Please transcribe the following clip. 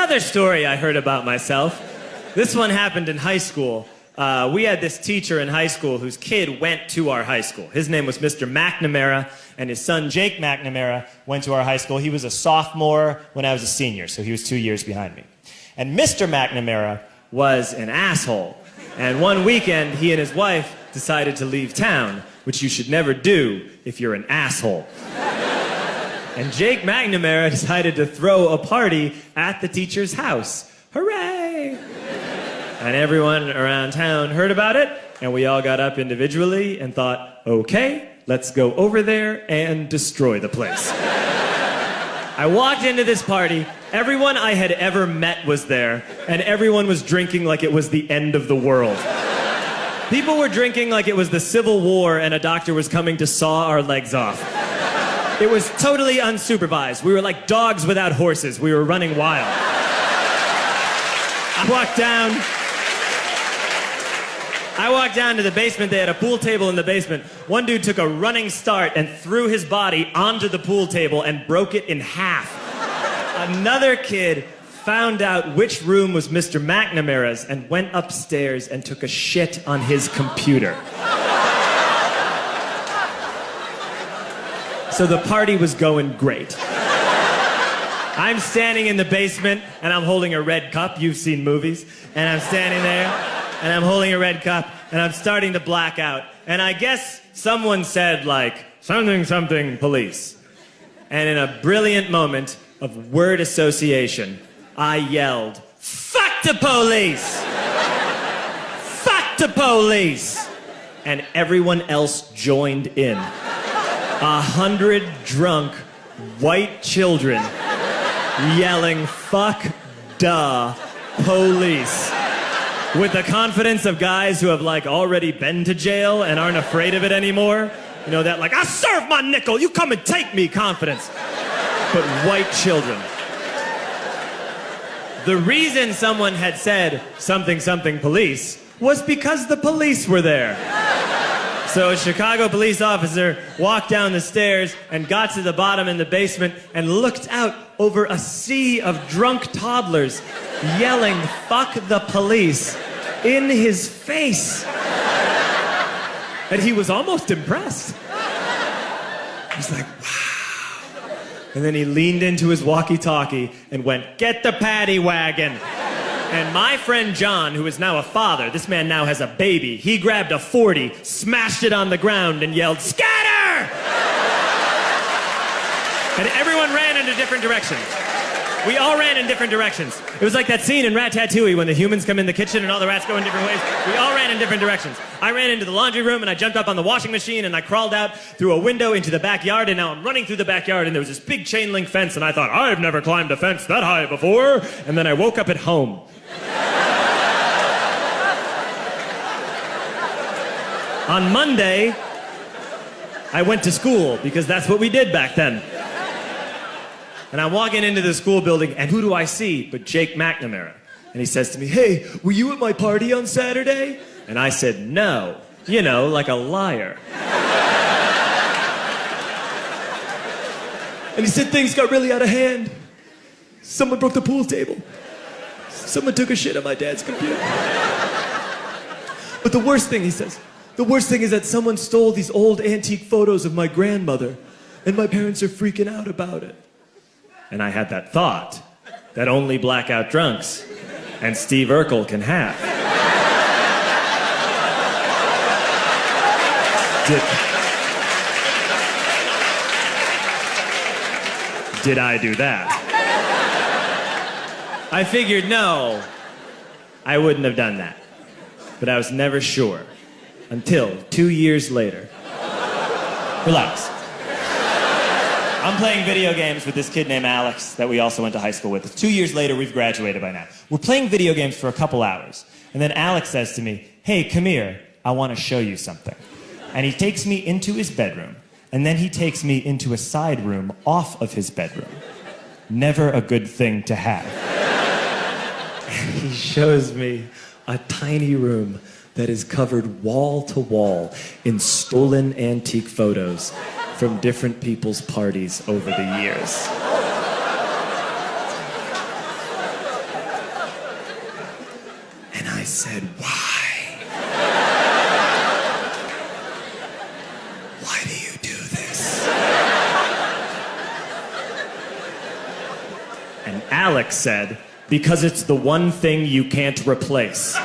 another story I heard about myself. This one happened in high school. We had this teacher in high school whose kid went to our high school. His name was Mr. McNamara, and his son, Jake McNamara, went to our high school. He was a sophomore when I was a senior, so he was 2 years behind me. And Mr. McNamara was an asshole. And one weekend, he and his wife decided to leave town, which you should never do if you're an asshole. And Jake McNamara decided to throw a party at the teacher's house. Hooray! And everyone around town heard about it, and we all got up individually and thought, okay, let's go over there and destroy the place. I walked into this party, everyone I had ever met was there, and everyone was drinking like it was the end of the world. People were drinking like it was the Civil War and a doctor was coming to saw our legs off. It was totally unsupervised. We were like dogs without horses. We were running wild. I walked down to the basement. They had a pool table in the basement. One dude took a running start and threw his body onto the pool table and broke it in half. Another kid found out which room was Mr. McNamara's and went upstairs and took a shit on his computer. So the party was going great. I'm standing in the basement and I'm holding a red cup. You've seen movies. And I'm standing there and I'm holding a red cup and I'm starting to black out. And I guess someone said like, something, something, police. And in a brilliant moment of word association, I yelled, fuck the police! Fuck the police! And everyone else joined in. 100 drunk white children yelling, fuck the police. With the confidence of guys who have like already been to jail and aren't afraid of it anymore. You know, that like, I serve my nickel, you come and take me confidence. But white children. The reason someone had said something, something, police was because the police were there. So a Chicago police officer walked down the stairs and got to the bottom in the basement and looked out over a sea of drunk toddlers yelling, fuck the police, in his face. And he was almost impressed. He was like, wow. And then he leaned into his walkie-talkie and went, get the paddy wagon. And my friend John, who is now a father, this man now has a baby, he grabbed a 40, smashed it on the ground, and yelled, scatter! And everyone ran in a different direction. We all ran in different directions. It was like that scene in Ratatouille when the humans come in the kitchen and all the rats go in different ways. We all ran in different directions. I ran into the laundry room and I jumped up on the washing machine and I crawled out through a window into the backyard, and now I'm running through the backyard and there was this big chain link fence and I thought, I've never climbed a fence that high before. And then I woke up at home. On Monday, I went to school because that's what we did back then. And I'm walking into the school building, and who do I see but Jake McNamara? And he says to me, hey, were you at my party on Saturday? And I said, no. You know, like a liar. And he said things got really out of hand. Someone broke the pool table. Someone took a shit on my dad's computer. But the worst thing, he says, the worst thing is that someone stole these old antique photos of my grandmother, and my parents are freaking out about it. And I had that thought that only blackout drunks and Steve Urkel can have. Did I do that? I figured, no, I wouldn't have done that. But I was never sure until 2 years later. Relax. I'm playing video games with this kid named Alex that we also went to high school with. 2 years later, we've graduated by now. We're playing video games for a couple hours. And then Alex says to me, hey, come here, I want to show you something. And he takes me into his bedroom. And then he takes me into a side room off of his bedroom. Never a good thing to have. And he shows me a tiny room that is covered wall to wall in stolen antique photos from different people's parties over the years. said, why? Why do you do this? And Alex said, because it's the one thing you can't replace.